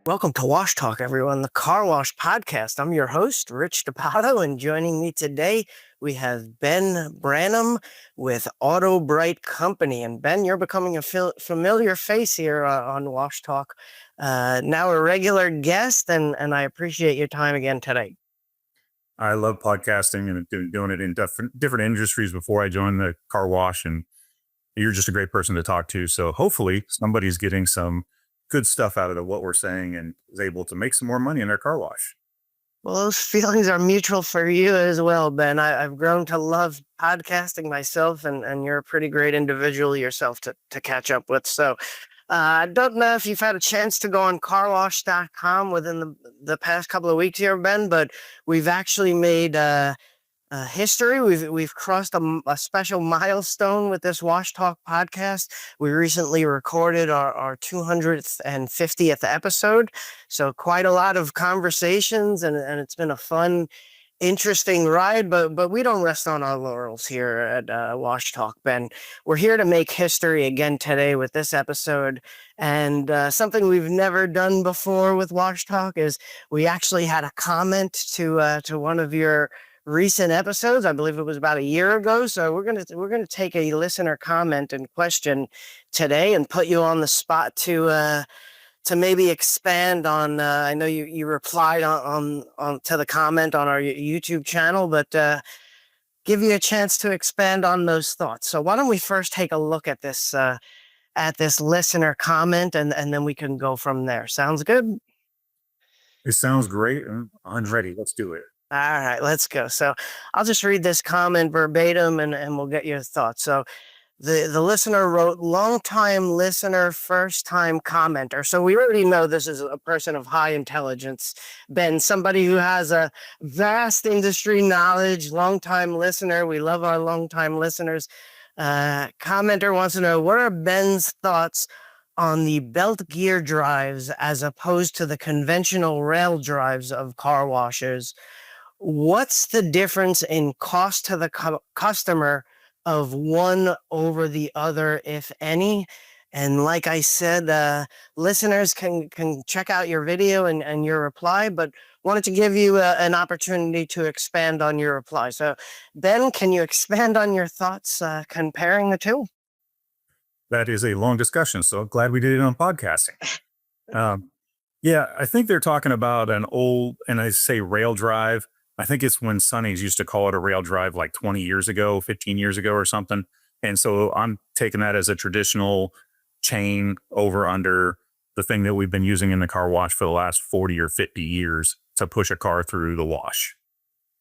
Welcome to Wash Talk, everyone, the Carwash Podcast. I'm your host, Rich DiPaolo, and joining me today, we have Ben Branam with AutoBrite Company. And Ben, you're becoming a familiar face here on Wash Talk. Now a regular guest, and I appreciate your time again today. I love podcasting and doing it in different industries before I joined the car wash, and you're just a great person to talk to. So hopefully somebody's getting some good stuff out of what we're saying and is able to make some more money in their car wash. Well, those feelings are mutual for you as well, Ben. I've grown to love podcasting myself, and you're a pretty great individual yourself to catch up with. So I don't know if you've had a chance to go on carwash.com within the past couple of weeks here, Ben, but we've actually made history. We've crossed a special milestone with this Wash Talk podcast. We recently recorded our 250th episode, so quite a lot of conversations, and it's been a fun, interesting ride. But we don't rest on our laurels here at Wash Talk, Ben. We're here to make history again today with this episode, and something we've never done before with Wash Talk is we actually had a comment to one of your recent episodes. I believe it was about a year ago. So we're gonna take a listener comment and question today and put you on the spot to maybe expand on. I know you replied on to the comment on our YouTube channel, but give you a chance to expand on those thoughts. So why don't we first take a look at this listener comment, and then we can go from there. Sounds good? It sounds great. I'm ready. Let's do it. All right, let's go. So I'll just read this comment verbatim and we'll get your thoughts. So the listener wrote, long-time listener, first-time commenter. So we already know this is a person of high intelligence, Ben, somebody who has a vast industry knowledge, long-time listener. We love our long-time listeners. Commenter wants to know, what are Ben's thoughts on the belt gear drives as opposed to the conventional rail drives of car washers? What's the difference in cost to the customer of one over the other, if any? And like I said, listeners can check out your video and your reply, but wanted to give you an opportunity to expand on your reply. So Ben, can you expand on your thoughts comparing the two? That is a long discussion, so glad we did it on podcasting. Yeah, I think they're talking about an old, and I say rail drive. I think it's when Sonny's used to call it a rail drive like 20 years ago, 15 years ago or something. And so I'm taking that as a traditional chain over under the thing that we've been using in the car wash for the last 40 or 50 years to push a car through the wash.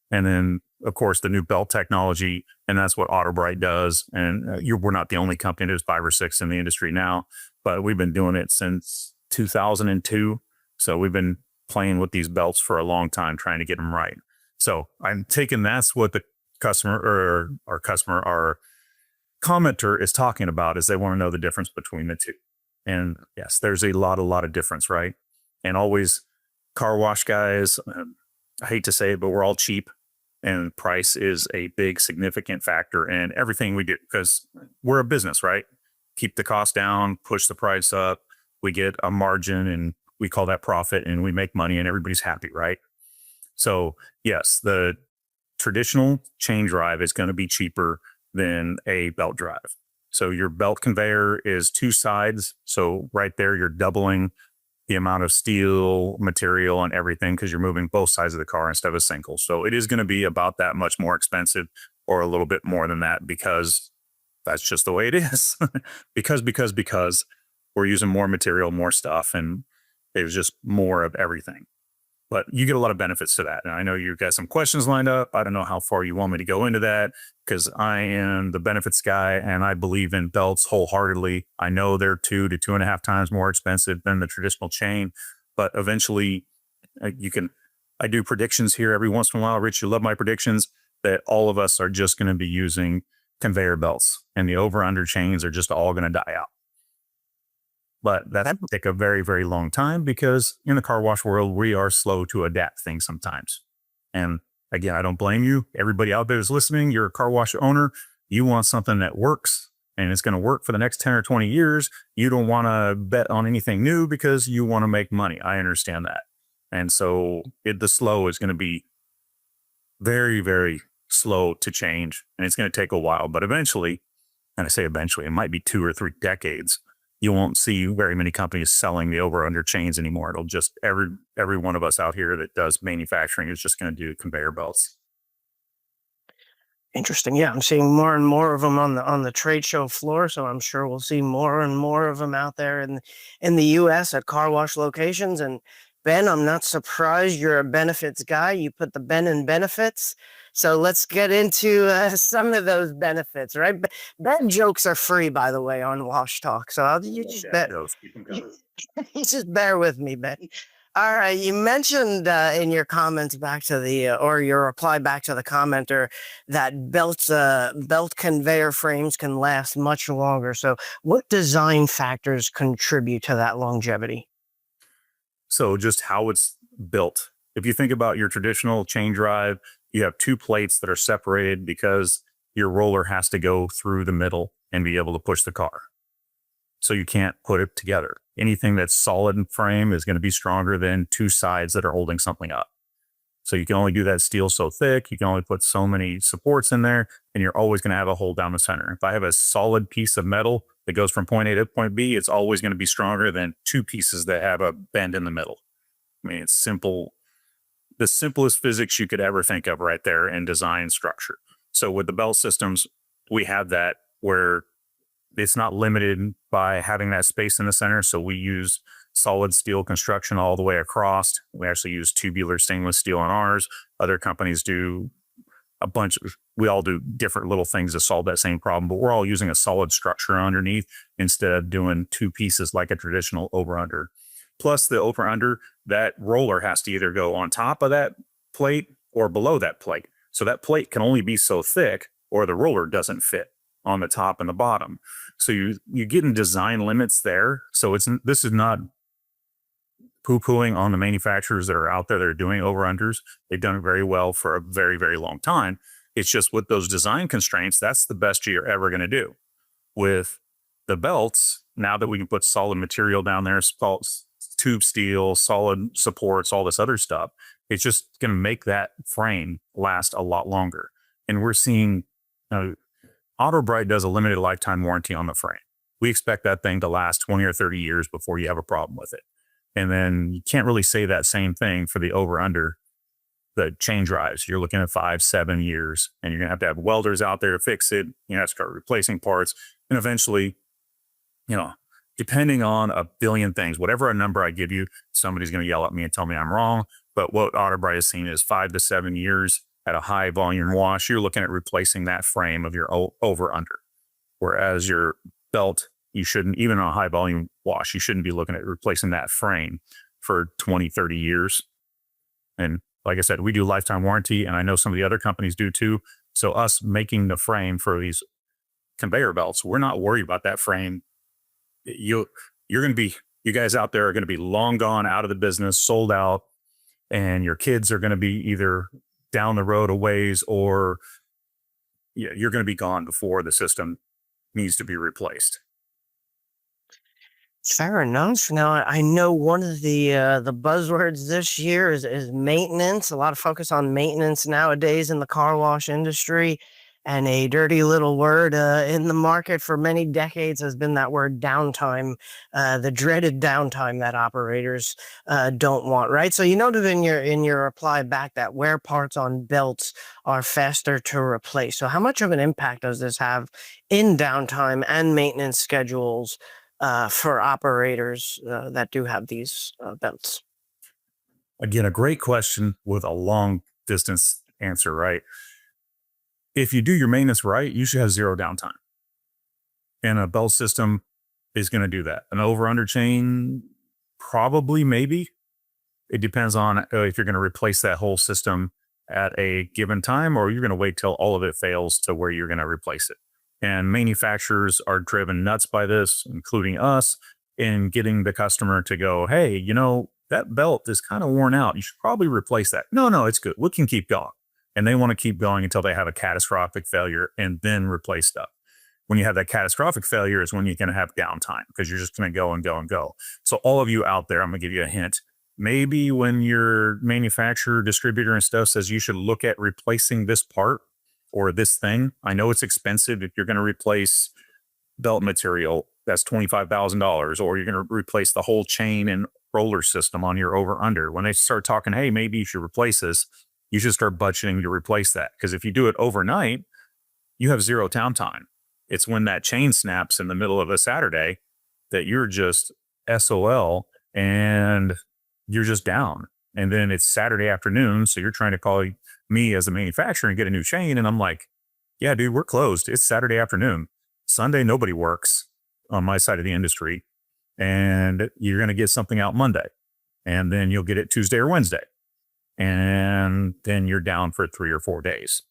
And then, of course, the new belt technology, and that's what AutoBrite does. And we're not the only company. There's 5 or 6 in the industry now, but we've been doing it since 2002. So we've been playing with these belts for a long time, trying to get them right. So I'm taking that's what the customer or our commenter is talking about, is they want to know the difference between the two. And yes, there's a lot of difference, right? And always car wash guys, I hate to say it, but we're all cheap, and price is a big significant factor in everything we do because we're a business, right? Keep the cost down, push the price up. We get a margin and we call that profit, and we make money and everybody's happy, right? So yes, the traditional chain drive is going to be cheaper than a belt drive. So your belt conveyor is 2 sides. So right there, you're doubling the amount of steel material and everything because you're moving both sides of the car instead of a single. So it is going to be about that much more expensive, or a little bit more than that, because that's just the way it is. because we're using more material, more stuff, and there's just more of everything. But you get a lot of benefits to that. And I know you've got some questions lined up. I don't know how far you want me to go into that, because I am the benefits guy and I believe in belts wholeheartedly. I know they're 2 to 2.5 times more expensive than the traditional chain, but eventually I do predictions here every once in a while. Rich, you love my predictions, that all of us are just going to be using conveyor belts, and the over-under chains are just all going to die out. But that will take a very, very long time, because in the car wash world, we are slow to adapt things sometimes. And again, I don't blame you. Everybody out there is listening. You're a car wash owner. You want something that works, and it's going to work for the next 10 or 20 years. You don't want to bet on anything new because you want to make money. I understand that. And so the slow is going to be very, very slow to change, and it's going to take a while, but eventually, and I say eventually, it might be 2 or 3 decades, you won't see very many companies selling the over under chains anymore. It'll just every one of us out here that does manufacturing is just going to do conveyor belts. Interesting. Yeah, I'm seeing more and more of them on the trade show floor, so I'm sure we'll see more and more of them out there in the U.S. at car wash locations. And Ben, I'm not surprised you're a benefits guy. You put the Ben in benefits. So let's get into some of those benefits, right? Ben jokes are free, by the way, on Wash Talk. So you just bear with me, Ben. All right. You mentioned in your comments back to or your reply back to the commenter that belt conveyor frames can last much longer. So what design factors contribute to that longevity? So just how it's built. If you think about your traditional chain drive, you have 2 plates that are separated because your roller has to go through the middle and be able to push the car. So you can't put it together. Anything that's solid in frame is going to be stronger than 2 sides that are holding something up. So you can only do that steel so thick. You can only put so many supports in there, and you're always going to have a hole down the center. If I have a solid piece of metal that goes from point A to point B, it's always going to be stronger than 2 pieces that have a bend in the middle. I mean, it's simple. The simplest physics you could ever think of right there in design structure. So with the belt systems, we have that where it's not limited by having that space in the center. So we use solid steel construction all the way across. We actually use tubular stainless steel on ours. Other companies do we all do different little things to solve that same problem, but we're all using a solid structure underneath instead of doing 2 pieces like a traditional over under. Plus the over under, that roller has to either go on top of that plate or below that plate. So that plate can only be so thick or the roller doesn't fit on the top and the bottom. So you get in design limits there. So this is not poo-pooing on the manufacturers that are out there that are doing over-unders. They've done it very well for a very, very long time. It's just with those design constraints, that's the best you're ever going to do. With the belts, now that we can put solid material down there, tube steel, solid supports, all this other stuff, it's just going to make that frame last a lot longer. And we're seeing AutoBrite does a limited lifetime warranty on the frame. We expect that thing to last 20 or 30 years before you have a problem with it. And then you can't really say that same thing for the over-under, the chain drives. You're looking at 5-7 years, and you're going to have welders out there to fix it. You have to start replacing parts. And eventually, depending on a billion things, whatever a number I give you, somebody's going to yell at me and tell me I'm wrong. But what AutoBrite has seen is 5 to 7 years at a high volume wash, you're looking at replacing that frame of your over-under. Whereas your belt, you shouldn't, even on a high volume wash, you shouldn't be looking at replacing that frame for 20, 30 years. And like I said, we do lifetime warranty, and I know some of the other companies do too. So us making the frame for these conveyor belts, we're not worried about that frame. You guys out there are going to be long gone, out of the business, sold out, and your kids are going to be either down the road a ways, or you're going to be gone before the system needs to be replaced. Fair enough. Now, I know one of the buzzwords this year is maintenance. A lot of focus on maintenance nowadays in the car wash industry. And a dirty little word in the market for many decades has been that word downtime, the dreaded downtime that operators don't want, right? So you noted in your reply back that wear parts on belts are faster to replace. So how much of an impact does this have in downtime and maintenance schedules for operators that do have these belts? Again, a great question with a long distance answer, right? If you do your maintenance right, you should have 0 downtime. And a belt system is going to do that. An over-under chain, probably, maybe. It depends on if you're going to replace that whole system at a given time, or you're going to wait till all of it fails to where you're going to replace it. And manufacturers are driven nuts by this, including us, in getting the customer to go, hey, that belt is kind of worn out. You should probably replace that. No, it's good. We can keep going. And they want to keep going until they have a catastrophic failure and then replace stuff. When you have that catastrophic failure is when you're going to have downtime because you're just going to go and go and go. So all of you out there, I'm going to give you a hint. Maybe when your manufacturer, distributor and stuff says you should look at replacing this part or this thing. I know it's expensive if you're going to replace belt material. That's $25,000, or you're going to replace the whole chain and roller system on your over under. When they start talking, hey, maybe you should replace this, you should start budgeting to replace that. Because if you do it overnight, you have zero downtime. It's when that chain snaps in the middle of a Saturday that you're just SOL and you're just down. And then it's Saturday afternoon. So you're trying to call me as a manufacturer and get a new chain. And I'm like, yeah, dude, we're closed. It's Saturday afternoon. Sunday, nobody works on my side of the industry. And you're going to get something out Monday. And then you'll get it Tuesday or Wednesday. And then you're down for 3 or 4 days.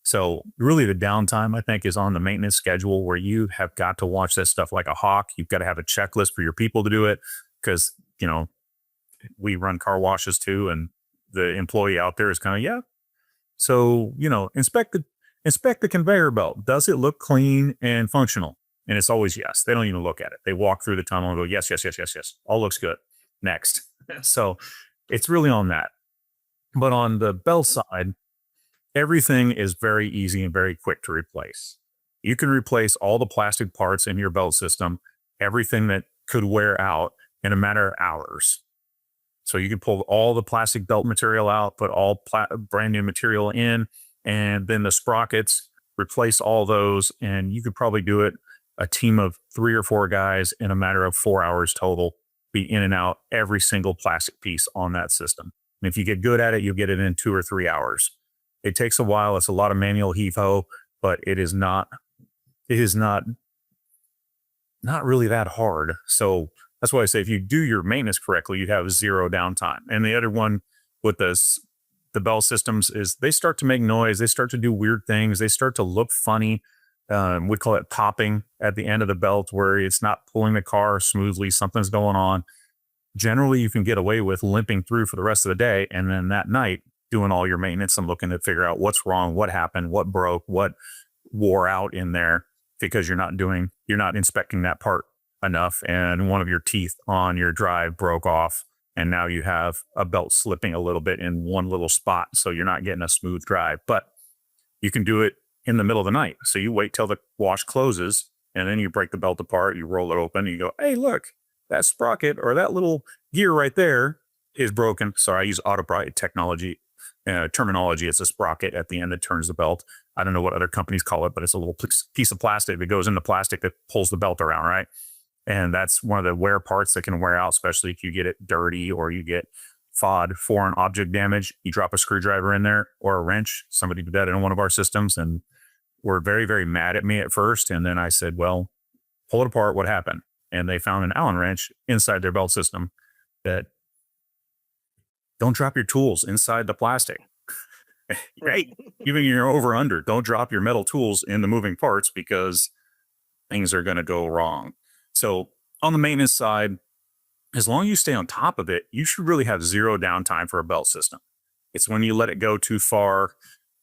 So really the downtime, I think, is on the maintenance schedule where you have got to watch that stuff like a hawk. You've got to have a checklist for your people to do it because, you know, we run car washes too. And the employee out there is kind of, yeah. So, you know, inspect the conveyor belt. Does it look clean and functional? And it's always yes. They don't even look at it. They walk through the tunnel and go, yes, yes, yes, yes, yes. All looks good. Next. So it's really on that. But on the belt side, everything is very easy and very quick to replace. You can replace all the plastic parts in your belt system, everything that could wear out in a matter of hours. So you can pull all the plastic belt material out, put all brand new material in, and then the sprockets, replace all those. And you could probably do it a team of 3 or 4 guys in a matter of 4 hours total, be in and out every single plastic piece on that system. And if you get good at it, you'll get it in 2 or 3 hours. It takes a while. It's a lot of manual heave-ho, but it is not really that hard. So that's why I say if you do your maintenance correctly, you have zero downtime. And the other one with the belt systems is they start to make noise. They start to do weird things. They start to look funny. We call it popping at the end of the belt where it's not pulling the car smoothly. Something's going on. Generally, you can get away with limping through for the rest of the day. And then that night, doing all your maintenance and looking to figure out what's wrong, what happened, what broke, what wore out in there because you're not inspecting that part enough. And one of your teeth on your drive broke off. And now you have a belt slipping a little bit in one little spot. So you're not getting a smooth drive, but you can do it in the middle of the night. So you wait till the wash closes and then you break the belt apart, you roll it open, and you go, hey, look, that sprocket or that little gear right there is broken. Sorry, I use AutoBrite technology. Terminology. It's a sprocket at the end that turns the belt. I don't know what other companies call it, but it's a little piece of plastic that goes into plastic that pulls the belt around, right? And that's one of the wear parts that can wear out, especially if you get it dirty or you get FOD, foreign object damage. You drop a screwdriver in there or a wrench. Somebody did that in one of our systems and were very, very mad at me at first. And then I said, well, pull it apart. What happened? And they found an Allen wrench inside their belt system that don't drop your tools inside the plastic. Right. Even you're over under, don't drop your metal tools in the moving parts because things are going to go wrong. So on the maintenance side, as long as you stay on top of it, you should really have zero downtime for a belt system. It's when you let it go too far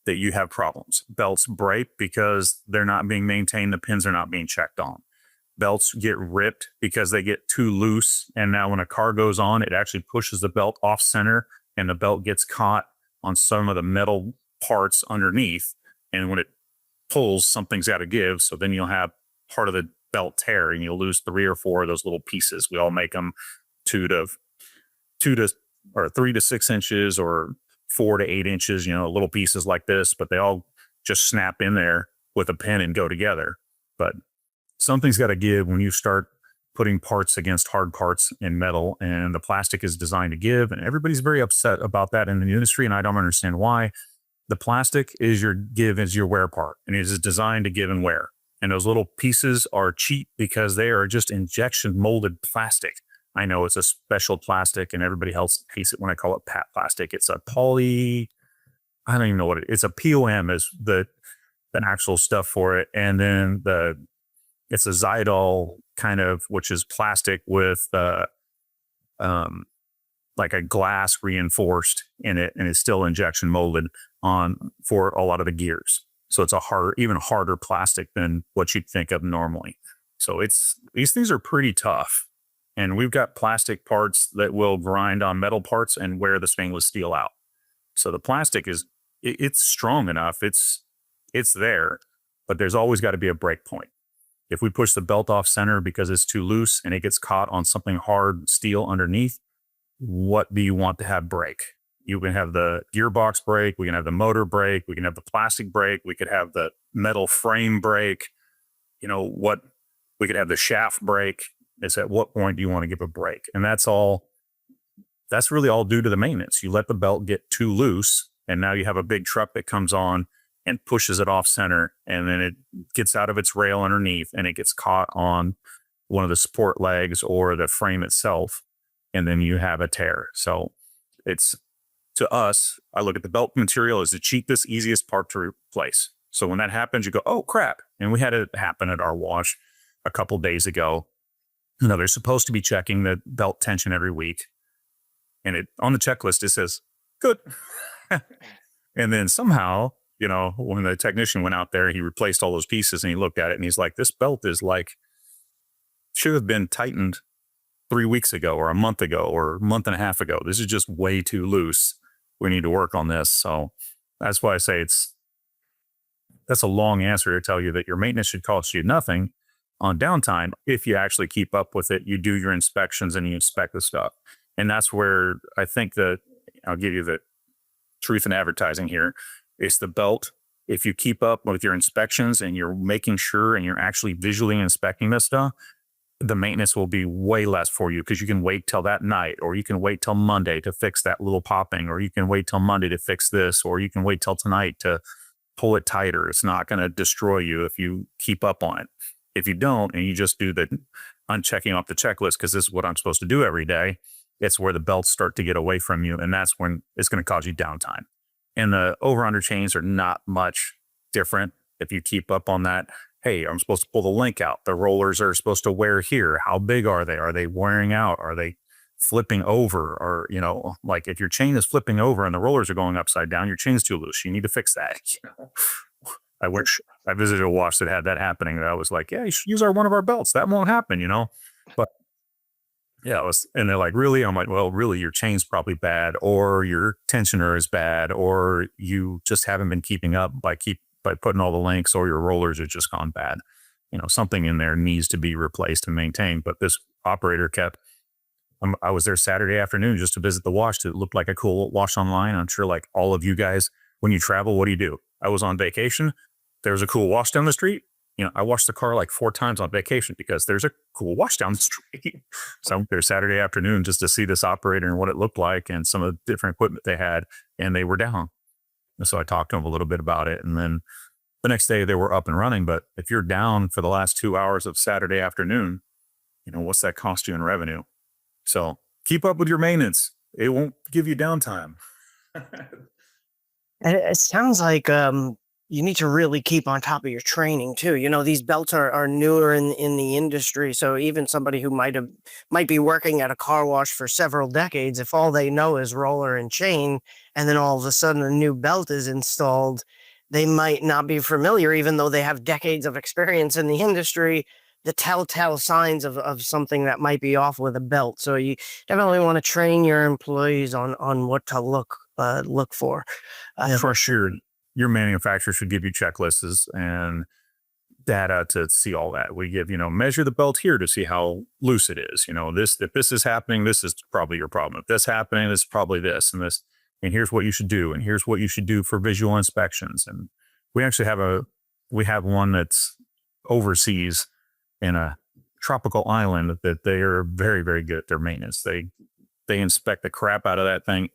that you have problems. Belts break because they're not being maintained. The pins are not being checked on. Belts get ripped because they get too loose. And now when a car goes on, it actually pushes the belt off center and the belt gets caught on some of the metal parts underneath. And when it pulls, something's got to give. So then you'll have part of the belt tear and you'll lose 3 or 4 of those little pieces. We all make them 3 to 6 inches or 4 to 8 inches, little pieces like this, but they all just snap in there with a pin and go together. But something's got to give when you start putting parts against hard parts in metal, and the plastic is designed to give. And everybody's very upset about that in the industry. And I don't understand why. The plastic is your wear part, and it is designed to give and wear. And those little pieces are cheap because they are just injection molded plastic. I know it's a special plastic and everybody else hates it when I call it pat plastic. It's a I don't even know what it is. It's a POM is the actual stuff for it. And then it's a Zydol kind of, which is plastic with like a glass reinforced in it, and it's still injection molded on for a lot of the gears. So it's even harder plastic than what you'd think of normally. So these things are pretty tough. And we've got plastic parts that will grind on metal parts and wear the stainless steel out. So the plastic it's strong enough. It's there, but there's always got to be a break point. If we push the belt off center because it's too loose and it gets caught on something hard steel underneath, what do you want to have break? You can have the gearbox break. We can have the motor break. We can have the plastic break. We could have the metal frame break. We could have the shaft break. It's at what point do you want to give a break? And that's really all due to the maintenance. You let the belt get too loose, and now you have a big truck that comes on and pushes it off center, and then it gets out of its rail underneath and it gets caught on one of the support legs or the frame itself, and then you have a tear. So to us, I look at the belt material as the cheapest, easiest part to replace. So when that happens, you go, oh crap. And we had it happen at our wash a couple days ago. They're supposed to be checking the belt tension every week. And on the checklist, it says, good. And then somehow, when the technician went out there, he replaced all those pieces and he looked at it and he's like, this belt is should have been tightened 3 weeks ago or a month ago or a month and a half ago. This is just way too loose. We need to work on this. So that's why I say that's a long answer to tell you that your maintenance should cost you nothing on downtime. If you actually keep up with it, you do your inspections and you inspect the stuff. And that's where I think I'll give you the truth in advertising here. It's the belt. If you keep up with your inspections and you're making sure and you're actually visually inspecting this stuff, the maintenance will be way less for you because you can wait till that night, or you can wait till Monday to fix that little popping, or you can wait till Monday to fix this, or you can wait till tonight to pull it tighter. It's not going to destroy you if you keep up on it. If you don't, and you just do the unchecking off the checklist, because this is what I'm supposed to do every day, it's where the belts start to get away from you. And that's when it's going to cause you downtime. And the over-under chains are not much different. If you keep up on that, hey, I'm supposed to pull the link out. The rollers are supposed to wear here. How big are they? Are they wearing out? Are they flipping over? Or, if your chain is flipping over and the rollers are going upside down, your chain's too loose. You need to fix that. I wish I visited a wash that had that happening. I was like, yeah, you should use one of our belts. That won't happen, But yeah, and they're like, really? I'm like, well, really, your chain's probably bad, or your tensioner is bad, or you just haven't been keeping up by putting all the links, or your rollers are just gone bad. Something in there needs to be replaced and maintained. But this operator I was there Saturday afternoon just to visit the wash. It looked like a cool wash online. I'm sure like all of you guys, when you travel, what do? I was on vacation. There was a cool wash down the street. I washed the car like 4 times on vacation because there's a cool wash down the street. So I went there Saturday afternoon just to see this operator and what it looked like and some of the different equipment they had, and they were down. And so I talked to them a little bit about it. And then the next day they were up and running. But if you're down for the last 2 hours of Saturday afternoon, what's that cost you in revenue? So keep up with your maintenance. It won't give you downtime. And it sounds like you need to really keep on top of your training too. These belts are newer in the industry. So even somebody who might be working at a car wash for several decades, if all they know is roller and chain, and then all of a sudden a new belt is installed, they might not be familiar, even though they have decades of experience in the industry, the telltale signs of something that might be off with a belt. So you definitely want to train your employees on what to look for. For sure. Your manufacturer should give you checklists and data to see all that. We give, measure the belt here to see how loose it is. If this is happening, this is probably your problem. If this is happening, this is probably this and this. And here's what you should do. And here's what you should do for visual inspections. And we actually have one that's overseas in a tropical island that they are very, very good at their maintenance. They inspect the crap out of that thing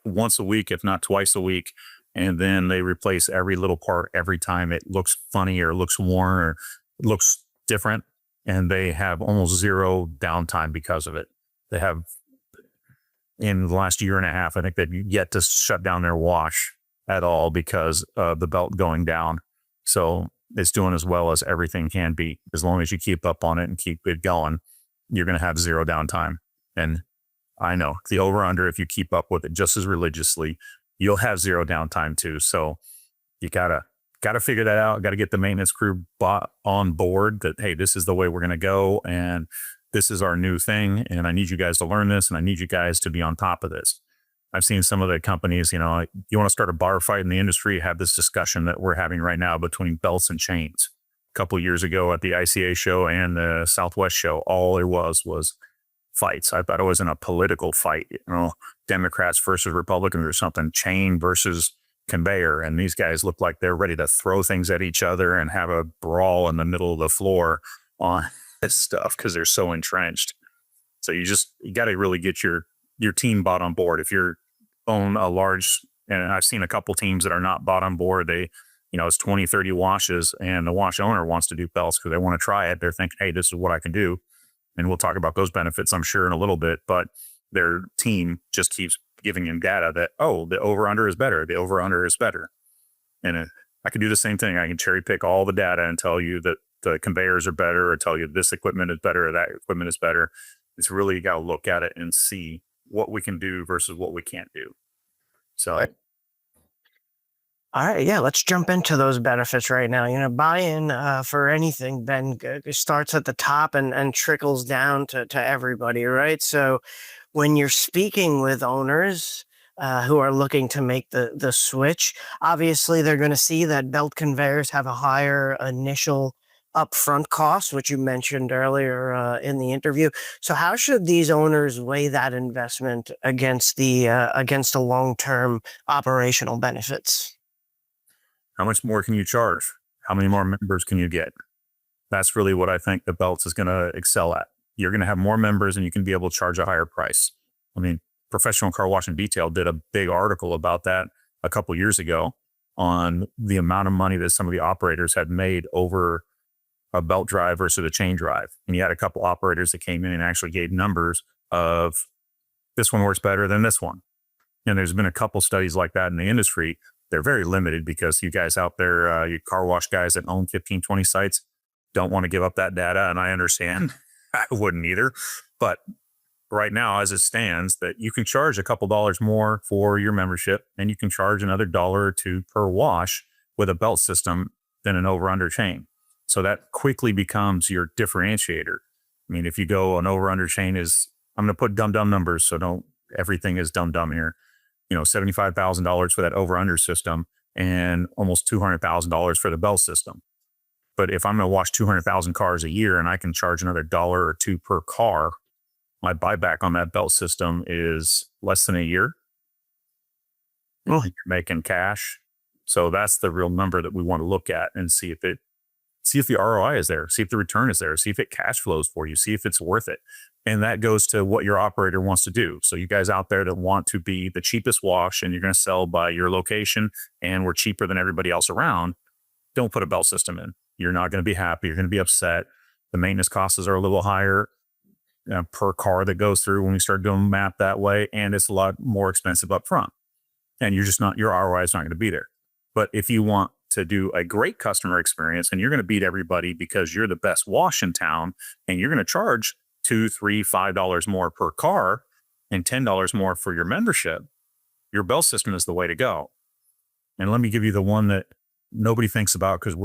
once a week, if not twice a week. And then they replace every little part every time it looks funny or looks worn or looks different. And they have almost zero downtime because of it. They have, in the last year and a half, I think they've yet to shut down their wash at all because of the belt going down. So it's doing as well as everything can be. As long as you keep up on it and keep it going, you're going to have zero downtime. And I know the over under, if you keep up with it just as religiously, you'll have zero downtime too. So you gotta figure that out. Got to get the maintenance crew on board that, hey, this is the way we're going to go. And this is our new thing. And I need you guys to learn this. And I need you guys to be on top of this. I've seen some of the companies, you want to start a bar fight in the industry, have this discussion that we're having right now between belts and chains. A couple of years ago at the ICA show and the Southwest show, all there was fights. I thought it was in a political fight, Democrats versus Republicans or something, chain versus conveyor. And these guys look like they're ready to throw things at each other and have a brawl in the middle of the floor on this stuff because they're so entrenched. So you got to really get your team bought on board. If you're own a large, and I've seen a couple teams that are not bought on board, they, it's 20, 30 washes and the wash owner wants to do belts because they want to try it. They're thinking, hey, this is what I can do. And we'll talk about those benefits, I'm sure, in a little bit, but their team just keeps giving him data that, oh, the over-under is better. The over-under is better. And I can do the same thing. I can cherry pick all the data and tell you that the conveyors are better or tell you this equipment is better or that equipment is better. It's really, you got to look at it and see what we can do versus what we can't do. So. All right, yeah, let's jump into those benefits right now. Buy-in for anything, Ben, starts at the top and trickles down to everybody, right? So when you're speaking with owners who are looking to make the switch, obviously they're going to see that belt conveyors have a higher initial upfront cost, which you mentioned earlier in the interview. So how should these owners weigh that investment against the long-term operational benefits? How much more can you charge? How many more members can you get? That's really what I think the belts is going to excel at. You're going to have more members and you can be able to charge a higher price. I mean, Professional Car Wash and Detail did a big article about that a couple years ago on the amount of money that some of the operators had made over a belt drive versus a chain drive. And you had a couple operators that came in and actually gave numbers of this one works better than this one. And there's been a couple studies like that in the industry. They're very limited because you guys out there, you car wash guys that own 15, 20 sites don't want to give up that data. And I understand. I wouldn't either. But right now, as it stands, that you can charge a couple dollars more for your membership and you can charge another $1 or $2 per wash with a belt system than an over-under chain. So that quickly becomes your differentiator. I mean, if you go an over-under chain I'm going to put dumb numbers. So everything is dumb here. $75,000 for that over-under system and almost $200,000 for the belt system. But if I'm going to wash 200,000 cars a year and I can charge another $1 or $2 per car, my buyback on that belt system is less than a year. You're making cash. So that's the real number that we want to look at and see if the ROI is there, see if the return is there, see if it cash flows for you, see if it's worth it. And that goes to what your operator wants to do. So you guys out there that want to be the cheapest wash and you're going to sell by your location and we're cheaper than everybody else around, don't put a belt system in. You're not going to be happy. You're going to be upset. The maintenance costs are a little higher per car that goes through when we start doing math that way. And it's a lot more expensive up front. And your ROI is not going to be there. But if you want to do a great customer experience and you're going to beat everybody because you're the best wash in town and you're going to charge $2, $3, $5 more per car and $10 more for your membership, your belt system is the way to go. And let me give you the one that nobody thinks about because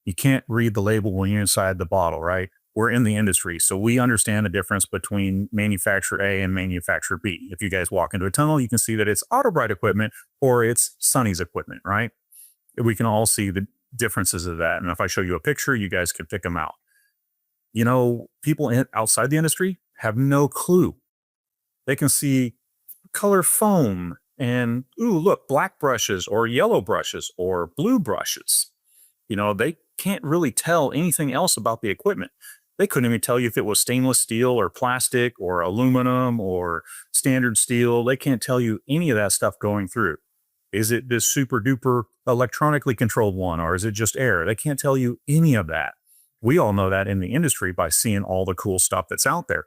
you can't read the label when you're inside the bottle, right? We're in the industry, so we understand the difference between manufacturer A and manufacturer B. If you guys walk into a tunnel, you can see that it's AutoBrite equipment or it's Sonny's equipment, right? We can all see the differences of that. And if I show you a picture, you guys can pick them out. People outside the industry have no clue. They can see color foam and, look, black brushes or yellow brushes or blue brushes. They can't really tell anything else about the equipment. They couldn't even tell you if it was stainless steel or plastic or aluminum or standard steel. They can't tell you any of that stuff going through. Is it this super duper electronically controlled one or is it just air? They can't tell you any of that. We all know that in the industry by seeing all the cool stuff that's out there,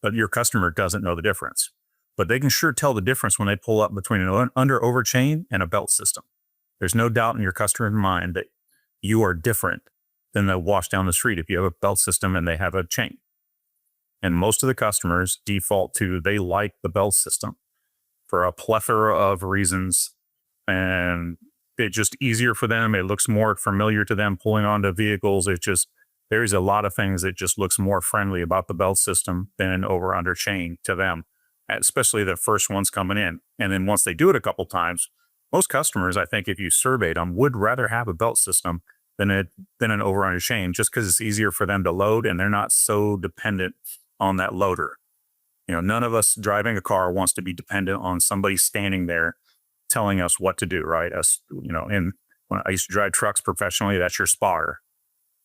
but your customer doesn't know the difference. But they can sure tell the difference when they pull up between an over chain and a belt system. There's no doubt in your customer's mind that you are different than the wash down the street if you have a belt system and they have a chain. And most of the customers default to they like the belt system for a plethora of reasons. And it's just easier for them. It looks more familiar to them pulling onto vehicles. There's a lot of things that just looks more friendly about the belt system than an over under chain to them, especially the first ones coming in. And then once they do it a couple times, most customers, I think if you surveyed them, would rather have a belt system than an over under chain, just because it's easier for them to load and they're not so dependent on that loader. None of us driving a car wants to be dependent on somebody standing there telling us what to do, right? And when I used to drive trucks professionally, that's your spotter.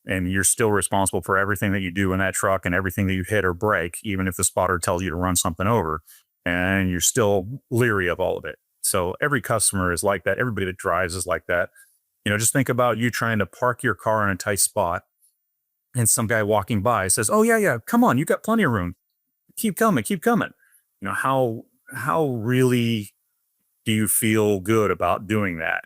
And you're still responsible for everything that you do in that truck and everything that you hit or break, even if the spotter tells you to run something over, and you're still leery of all of it. So every customer is like that. Everybody that drives is like that. Just think about you trying to park your car in a tight spot and some guy walking by says, "Oh yeah, come on, you got plenty of room. Keep coming. How really do you feel good about doing that?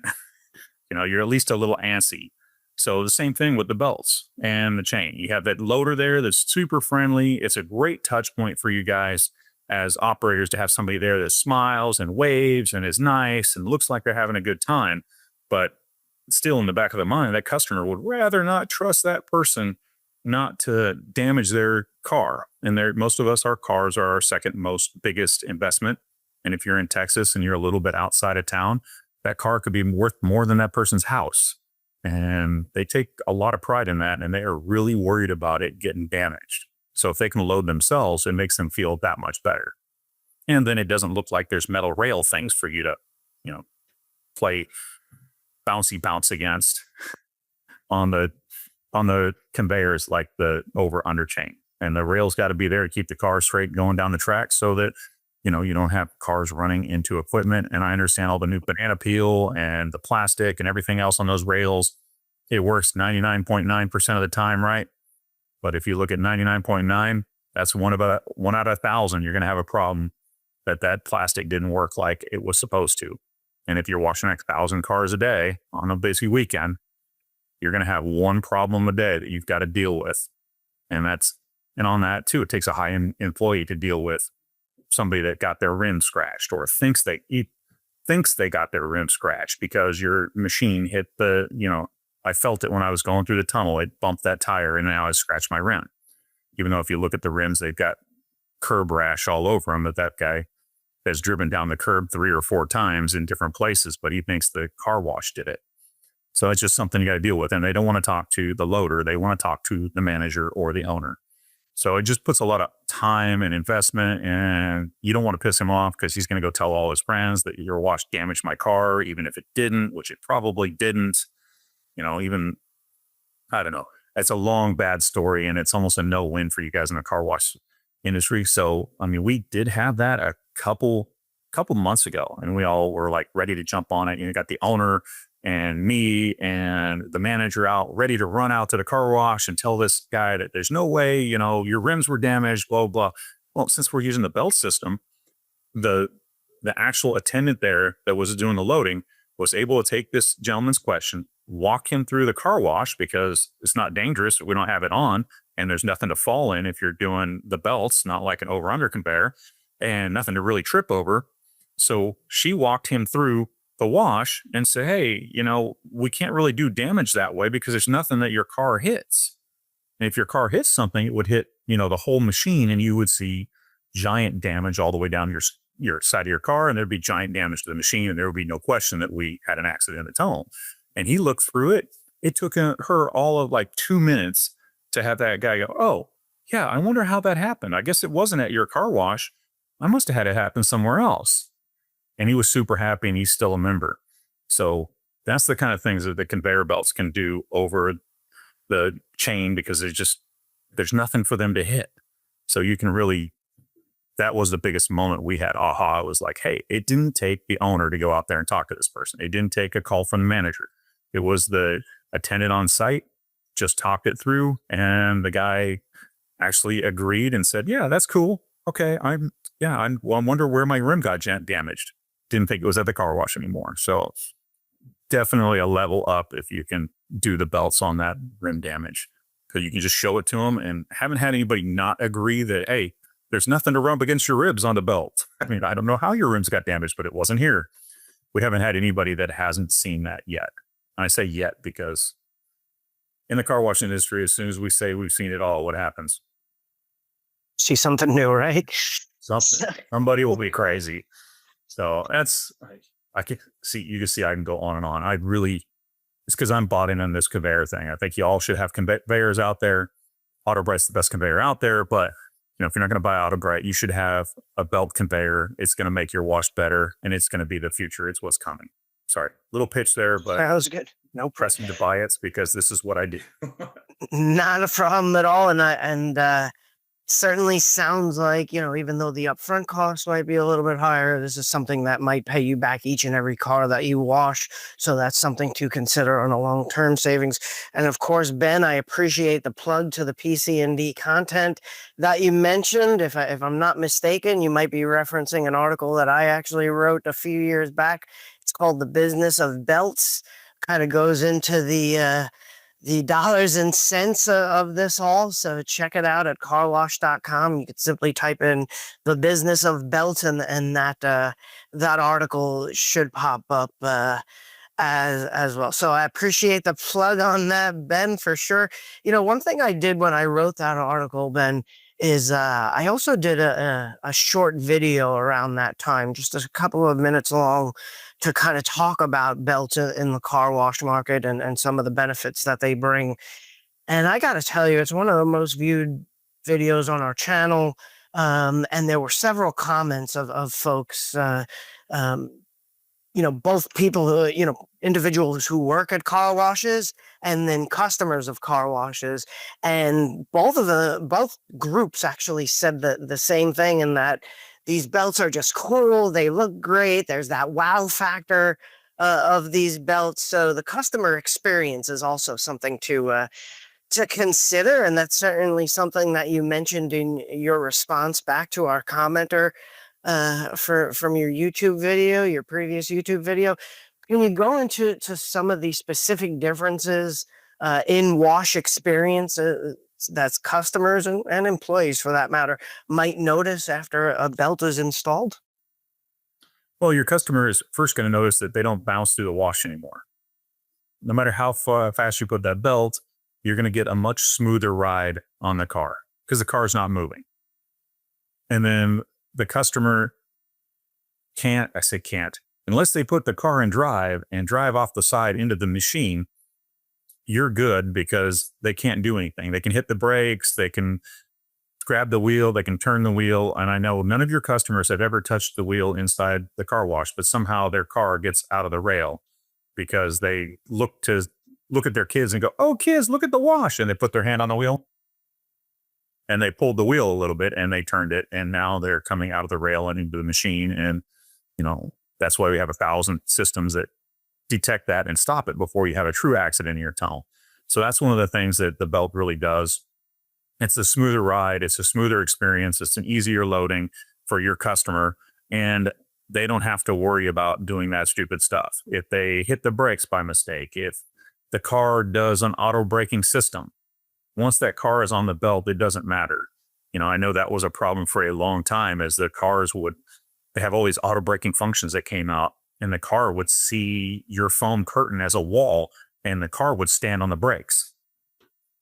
You're at least a little antsy. So the same thing with the belts and the chain. You have that loader there that's super friendly. It's a great touch point for you guys as operators to have somebody there that smiles and waves and is nice and looks like they're having a good time. But still in the back of the mind, that customer would rather not trust that person not to damage their car. And most of us, our cars are our second most biggest investment. And if you're in Texas and you're a little bit outside of town, that car could be worth more than that person's house. And they take a lot of pride in that, and they are really worried about it getting damaged. So if they can load themselves, it makes them feel that much better. And then it doesn't look like there's metal rail things for you to, play bouncy bounce against on the conveyors, like the over under chain. And the rail's got to be there to keep the car straight going down the track so that you don't have cars running into equipment. And I understand all the new banana peel and the plastic and everything else on those rails. It works 99.9% of the time, right? But if you look at 99.9, that's one out of 1,000. You're going to have a problem that plastic didn't work like it was supposed to. And if you're washing 1,000 cars a day on a busy weekend, you're going to have one problem a day that you've got to deal with. And on that too, it takes a high-end employee to deal with somebody that got their rim scratched or thinks they got their rim scratched because your machine hit I felt it when I was going through the tunnel. It bumped that tire and now I scratched my rim. Even though if you look at the rims, they've got curb rash all over them, that guy has driven down the curb 3 or 4 times in different places, but he thinks the car wash did it. So it's just something you got to deal with. And they don't want to talk to the loader. They want to talk to the manager or the owner. So it just puts a lot of time and investment, and you don't want to piss him off because he's going to go tell all his friends that your wash damaged my car, even if it didn't, which it probably didn't. I don't know. It's a long, bad story, and it's almost a no-win for you guys in the car wash industry. So, we did have that a couple months ago, and we all were like ready to jump on it. You got the owner and me and the manager out ready to run out to the car wash and tell this guy that there's no way, your rims were damaged, blah, blah. Well, since we're using the belt system, the actual attendant there that was doing the loading was able to take this gentleman's question, walk him through the car wash because it's not dangerous. We don't have it on and there's nothing to fall in if you're doing the belts, not like an over under conveyor, and nothing to really trip over. So she walked him through the wash and said, hey, we can't really do damage that way because there's nothing that your car hits. And if your car hits something, it would hit, the whole machine, and you would see giant damage all the way down your side of your car, and there'd be giant damage to the machine, and there would be no question that we had an accident in the tunnel. And he looked through it. It took her all of like 2 minutes to have that guy go, oh, yeah, I wonder how that happened. I guess it wasn't at your car wash. I must have had it happen somewhere else. And he was super happy, and he's still a member. So that's the kind of things that the conveyor belts can do over the chain because there's nothing for them to hit. So you can really, that was the biggest moment we had. Aha. It was like, hey, it didn't take the owner to go out there and talk to this person. It didn't take a call from the manager. It was the attendant on site, just talked it through. And the guy actually agreed and said, yeah, that's cool. Okay. I wonder where my rim got damaged. Didn't think it was at the car wash anymore. So definitely a level up if you can do the belts on that rim damage, because you can just show it to them, and haven't had anybody not agree that, hey, there's nothing to rub against your ribs on the belt. I don't know how your rims got damaged, but it wasn't here. we haven't had anybody that hasn't seen that yet. And I say yet because in the car wash industry, as soon as we say we've seen it all, what happens? See something new, right? Somebody will be crazy. So that's, I can see, you can see I can go on and on. It's because I'm bought in on this conveyor thing. I think you all should have conveyors out there. AutoBrite's the best conveyor out there, but if you're not going to buy AutoBrite, you should have a belt conveyor. It's going to make your wash better, and it's going to be the future. It's what's coming. Sorry, little pitch there, but that was good. No press me to buy it because this is what I do. Not a problem at all. And certainly sounds like, even though the upfront cost might be a little bit higher, this is something that might pay you back each and every car that you wash. So that's something to consider on a long-term savings. And of course, Ben, I appreciate the plug to the PC&D content that you mentioned. If I'm not mistaken, you might be referencing an article that I actually wrote a few years back. It's called The Business of Belts. Kind of goes into the dollars and cents of this all. So check it out at carwash.com. You could simply type in The Business of Belts and that article should pop up as well. So I appreciate the plug on that, Ben, for sure. One thing I did when I wrote that article, Ben, is I also did a short video around that time, just a couple of minutes long, to kind of talk about belts in the car wash market and some of the benefits that they bring. And I got to tell you, it's one of the most viewed videos on our channel. And there were several comments of folks, both people who, individuals who work at car washes and then customers of car washes. And both groups actually said the same thing, in that these belts are just cool. They look great. There's that wow factor of these belts. So the customer experience is also something to consider. And that's certainly something that you mentioned in your response back to our commenter from your YouTube video, your previous YouTube video. Can you go into some of the specific differences in wash experience that's customers and employees, for that matter, might notice after a belt is installed? Well, your customer is first going to notice that they don't bounce through the wash anymore. No matter how fast you put that belt, you're going to get a much smoother ride on the car because the car is not moving. And then the customer can't, unless they put the car in drive and drive off the side into the machine, you're good because they can't do anything. They can hit the brakes, they can grab the wheel, they can turn the wheel. And I know none of your customers have ever touched the wheel inside the car wash, but somehow their car gets out of the rail because they look at their kids and go, "Oh, kids, look at the wash." And they put their hand on the wheel and they pulled the wheel a little bit and they turned it. And now they're coming out of the rail and into the machine. And, that's why we have 1,000 systems that detect that and stop it before you have a true accident in your tunnel. So that's one of the things that the belt really does. It's a smoother ride. It's a smoother experience. It's an easier loading for your customer. And they don't have to worry about doing that stupid stuff. If they hit the brakes by mistake, if the car does an auto braking system, once that car is on the belt, it doesn't matter. I know that was a problem for a long time, as the cars they have all these auto braking functions that came out, and the car would see your foam curtain as a wall and the car would stand on the brakes.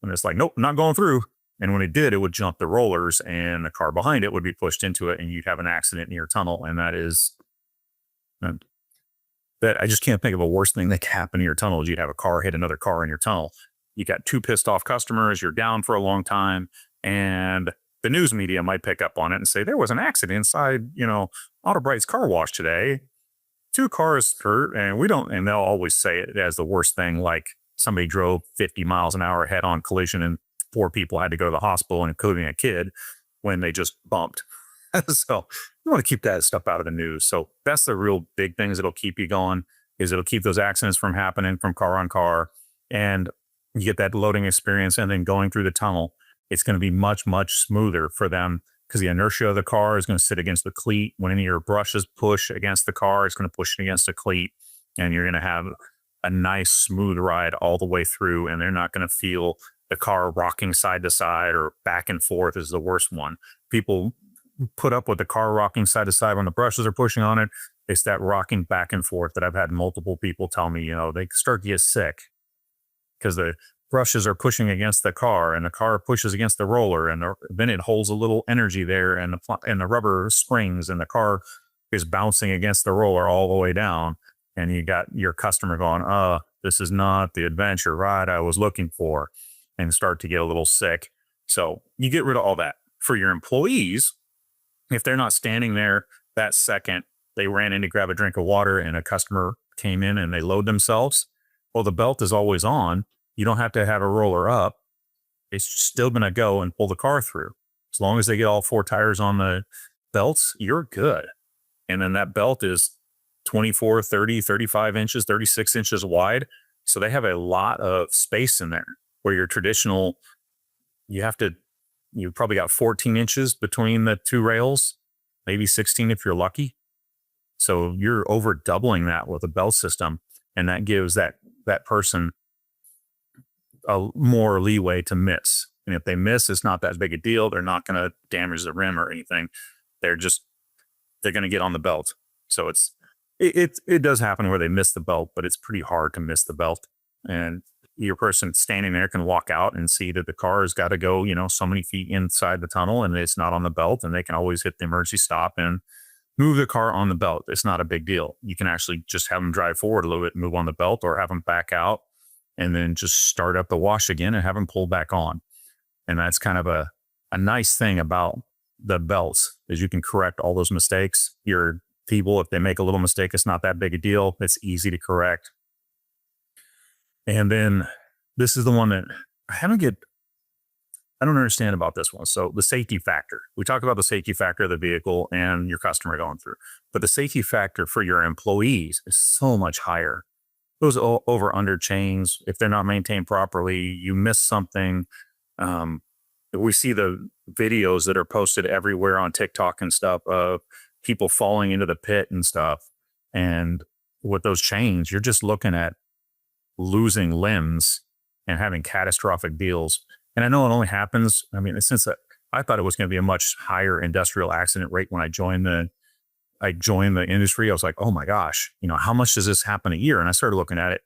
And it's like, nope, not going through. And when it did, it would jump the rollers and the car behind it would be pushed into it and you'd have an accident in your tunnel. And that I just can't think of a worse thing that could happen in your tunnel is you'd have a car hit another car in your tunnel. You got two pissed off customers, you're down for a long time, and the news media might pick up on it and say, there was an accident inside, AutoBrite's car wash today. 2 cars hurt, and they'll always say it as the worst thing, like somebody drove 50 miles an hour head on collision and 4 people had to go to the hospital, including a kid, when they just bumped. So you want to keep that stuff out of the news. So that's the real big things that'll keep you going, is it'll keep those accidents from happening from car on car. And you get that loading experience, and then going through the tunnel, it's going to be much, much smoother for them because the inertia of the car is going to sit against the cleat. When any of your brushes push against the car, it's going to push it against the cleat, and you're going to have a nice, smooth ride all the way through. And they're not going to feel the car rocking side to side or back and forth is the worst one. People put up with the car rocking side to side when the brushes are pushing on it. It's that rocking back and forth that I've had multiple people tell me, they start to get sick because the brushes are pushing against the car and the car pushes against the roller, and then it holds a little energy there, and the rubber springs, and the car is bouncing against the roller all the way down, and you got your customer going, this is not the adventure ride I was looking for, and start to get a little sick. So you get rid of all that. For your employees, if they're not standing there that second they ran in to grab a drink of water and a customer came in and they load themselves, well, the belt is always on. You don't have to have a roller up. It's still going to go and pull the car through. As long as they get all 4 tires on the belts, you're good. And then that belt is 24, 30, 35 inches, 36 inches wide. So they have a lot of space in there, where your traditional, you probably got 14 inches between the 2 rails, maybe 16 if you're lucky. So you're over doubling that with a belt system. And that gives that person a more leeway to miss. And if they miss, it's not that big a deal. They're not going to damage the rim or anything. They're going to get on the belt. So it does happen where they miss the belt, but it's pretty hard to miss the belt. And your person standing there can walk out and see that the car has got to go, so many feet inside the tunnel, and it's not on the belt, and they can always hit the emergency stop and move the car on the belt. It's not a big deal. You can actually just have them drive forward a little bit, move on the belt, or have them back out and then just start up the wash again and have them pull back on. And that's kind of a nice thing about the belts, is you can correct all those mistakes. Your people, if they make a little mistake, it's not that big a deal. It's easy to correct. And then this is the one that I don't understand about this one. So the safety factor, we talk about the safety factor of the vehicle and your customer going through, but the safety factor for your employees is so much higher. Those over under chains, if they're not maintained properly, you miss something. We see the videos that are posted everywhere on TikTok and stuff of people falling into the pit and stuff. And with those chains, you're just looking at losing limbs and having catastrophic deals. And I know it only happens, since I thought it was going to be a much higher industrial accident rate when I joined the industry. I was like, oh my gosh, how much does this happen a year? And I started looking at it,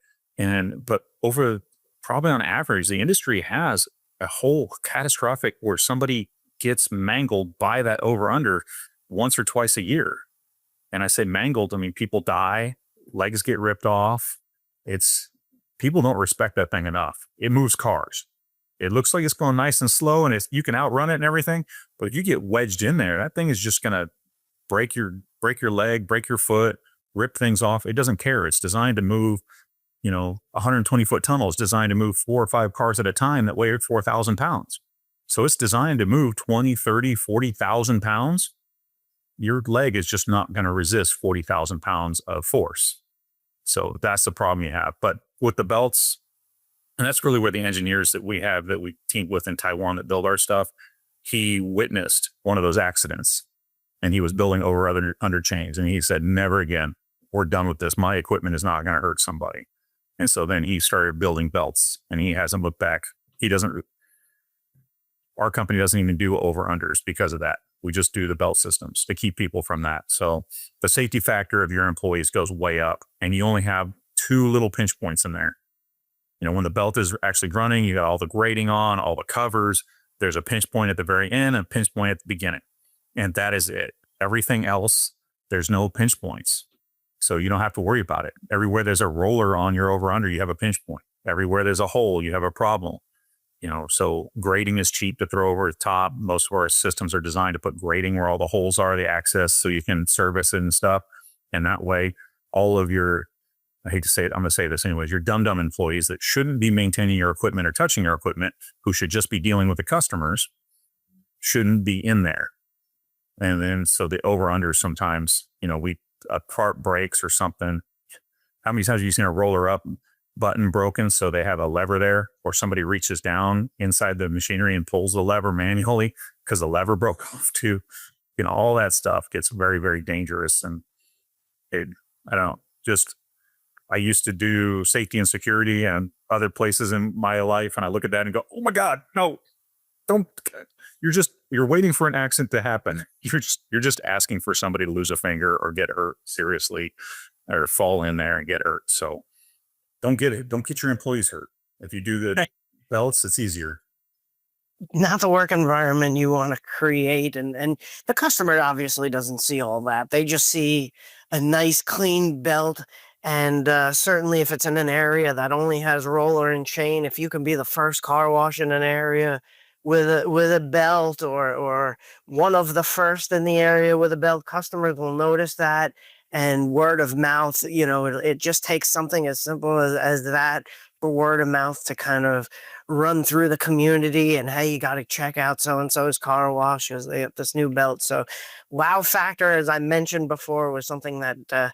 but over probably on average, the industry has a whole catastrophic where somebody gets mangled by that over under once or twice a year. And I say mangled, people die, legs get ripped off. People don't respect that thing enough. It moves cars. It looks like it's going nice and slow, and you can outrun it and everything. But if you get wedged in there, that thing is just going to break your leg, break your foot, rip things off. It doesn't care. It's designed to move, 120-foot tunnel is designed to move 4 or 5 cars at a time that weigh 4,000 pounds. So it's designed to move 20, 30, 40,000 pounds. Your leg is just not going to resist 40,000 pounds of force. So that's the problem you have. But with the belts, and that's really where the engineers that we teamed with in Taiwan that build our stuff, he witnessed one of those accidents, and he was building over under chains. And he said, never again. We're done with this. My equipment is not going to hurt somebody. And so then he started building belts, and he hasn't looked back. Our company doesn't even do over unders because of that. We just do the belt systems to keep people from that. So the safety factor of your employees goes way up, and you only have 2 little pinch points in there. When the belt is actually running, you got all the grating on, all the covers. There's a pinch point at the very end and a pinch point at the beginning. And that is it. Everything else, there's no pinch points. So you don't have to worry about it. Everywhere there's a roller on your over under, you have a pinch point. Everywhere there's a hole, you have a problem. So grating is cheap to throw over the top. Most of our systems are designed to put grating where all the holes are, the access, so you can service it and stuff. And that way, all of your, I hate to say it, I'm going to say this anyways, your dumb employees that shouldn't be maintaining your equipment or touching your equipment, who should just be dealing with the customers, shouldn't be in there. And then, so the over-under sometimes, a part breaks or something. How many times have you seen a roller up button broken, so they have a lever there, or somebody reaches down inside the machinery and pulls the lever manually because the lever broke off too? All that stuff gets very, very dangerous. And I used to do safety and security and other places in my life, and I look at that and go, oh my God, no, don't. you're waiting for an accident to happen. You're just asking for somebody to lose a finger or get hurt seriously or fall in there and get hurt. So don't get your employees hurt. If you do the belts, it's easier. Not the work environment you want to create. And the customer obviously doesn't see all that. They just see a nice clean belt. And certainly if it's in an area that only has roller and chain, if you can be the first car wash in an area with a belt, or one of the first in the area with a belt, customers will notice that. And word of mouth, it just takes something as simple as that for word of mouth to kind of run through the community, and hey, you got to check out so and so's car wash because they have this new belt. So wow factor, as I mentioned before, was something that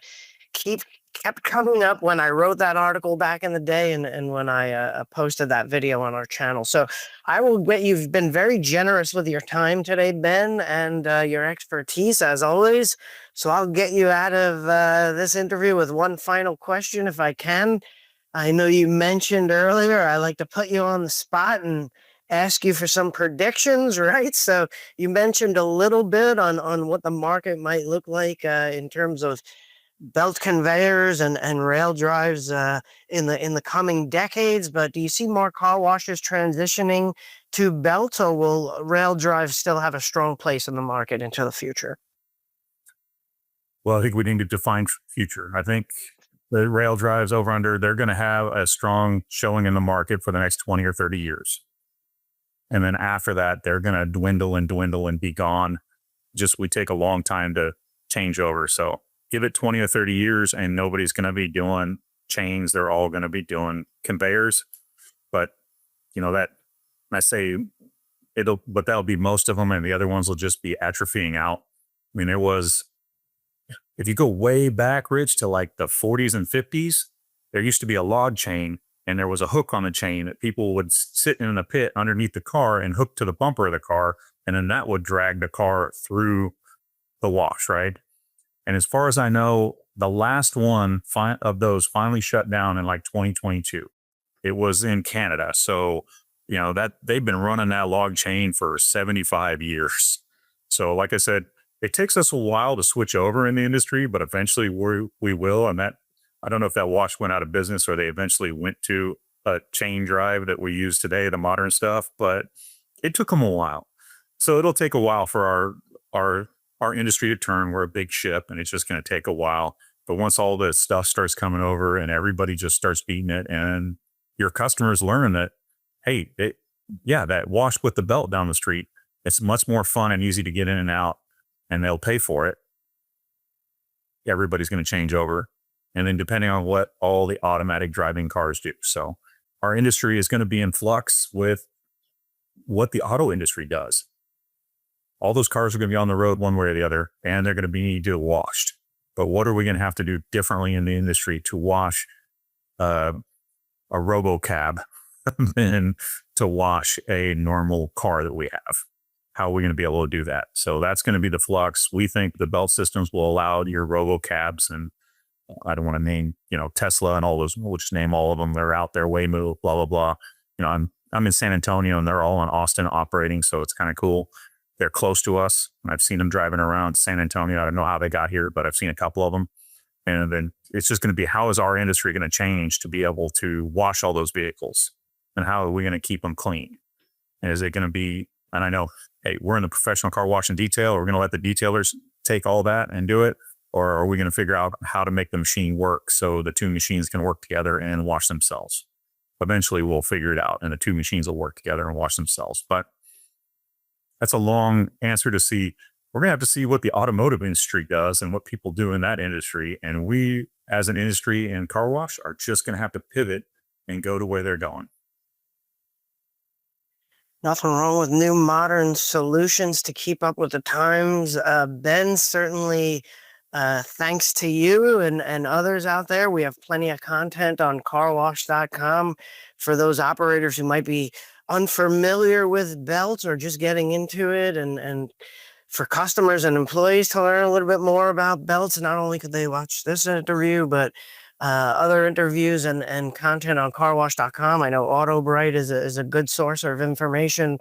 keep kept coming up when I wrote that article back in the day, and when I posted that video on our channel. So I will bet you've been very generous with your time today, Ben, and your expertise as always. So I'll get you out of this interview with one final question if I can. I know you mentioned earlier, I like to put you on the spot and ask you for some predictions, right? So you mentioned a little bit on what the market might look like in terms of belt conveyors and rail drives in the coming decades. But do you see more car washes transitioning to belts, or will rail drives still have a strong place in the market into the future? Well, I think we need to define future. I think the rail drives over under, they're going to have a strong showing in the market for the next 20 or 30 years. And then after that, they're going to dwindle and be gone. Just we take a long time to change over. So give it 20 or 30 years and nobody's going to be doing chains. They're all going to be doing conveyors. But, that I say but that'll be most of them. And the other ones will just be atrophying out. I mean, if you go way back, Rich, to like the 40s and 50s, there used to be a log chain and there was a hook on the chain that people would sit in a pit underneath the car and hook to the bumper of the car. And then that would drag the car through the wash, right? And as far as I know, the last one of those finally shut down in like 2022. It was in Canada. So, that they've been running that log chain for 75 years. So like I said, it takes us a while to switch over in the industry, but eventually we will. And that, I don't know if that wash went out of business or they eventually went to a chain drive that we use today, the modern stuff, but it took them a while. So it'll take a while for our industry to turn. We're a big ship and it's just going to take a while. But once all this stuff starts coming over and everybody just starts beating it, and your customers learn that, hey, that wash with the belt down the street, it's much more fun and easy to get in and out, and they'll pay for it. Everybody's going to change over. And then depending on what all the automatic driving cars do. So our industry is going to be in flux with what the auto industry does. All those cars are going to be on the road one way or the other, and they're going to need to be washed. But what are we going to have to do differently in the industry to wash a robo-cab than to wash a normal car that we have? How are we going to be able to do that? So that's going to be the flux. We think the belt systems will allow your robo-cabs, and I don't want to name, Tesla and all those. We'll just name all of them. They're out there, Waymo, blah, blah, blah. I'm in San Antonio and they're all in Austin operating. So it's kind of cool. They're close to us. I've seen them driving around San Antonio. I don't know how they got here, but I've seen a couple of them. And then it's just going to be, how is our industry going to change to be able to wash all those vehicles? And how are we going to keep them clean? And is it going to be, and I know, hey, we're in the professional car wash and detail. We're going to let the detailers take all that and do it. Or are we going to figure out how to make the machine work so the two machines can work together and wash themselves? Eventually we'll figure it out and the two machines will work together and wash themselves. But that's a long answer to see. We're going to have to see what the automotive industry does and what people do in that industry. And we, as an industry in car wash, are just going to have to pivot and go to where they're going. Nothing wrong with new modern solutions to keep up with the times. Ben, certainly thanks to you and others out there. We have plenty of content on carwash.com for those operators who might be unfamiliar with belts or just getting into it, and for customers and employees to learn a little bit more about belts. Not only could they watch this interview, but other interviews and content on carwash.com. I know AutoBrite is a good source of information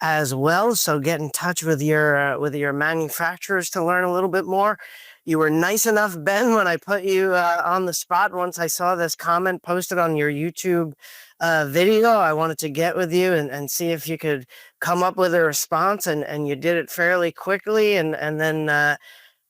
as well. So get in touch with your manufacturers to learn a little bit more. You were nice enough, Ben, when I put you on the spot. Once I saw this comment posted on your YouTube video, I wanted to get with you and see if you could come up with a response, and you did it fairly quickly. And then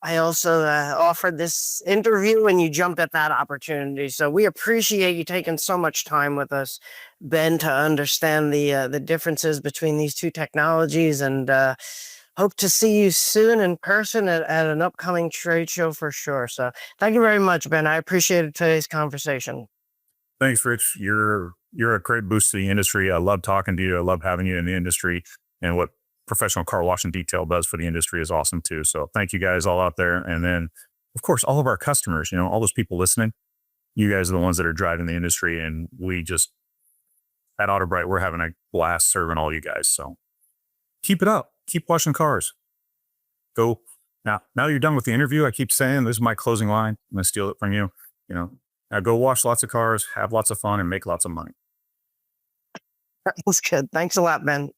I also offered this interview and you jumped at that opportunity. So we appreciate you taking so much time with us, Ben, to understand the differences between these two technologies, and hope to see you soon in person at an upcoming trade show for sure. So thank you very much, Ben. I appreciated today's conversation. Thanks, Rich. You're a great boost to the industry. I love talking to you. I love having you in the industry, and what professional car wash and detail does for the industry is awesome too. So thank you guys all out there. And then of course, all of our customers, all those people listening, you guys are the ones that are driving the industry. And we just, at AutoBrite, we're having a blast serving all you guys. So keep it up. Keep washing cars. Go. Now you're done with the interview. I keep saying, this is my closing line. I'm going to steal it from you. Now go wash lots of cars, have lots of fun, and make lots of money. That's good. Thanks a lot, Ben.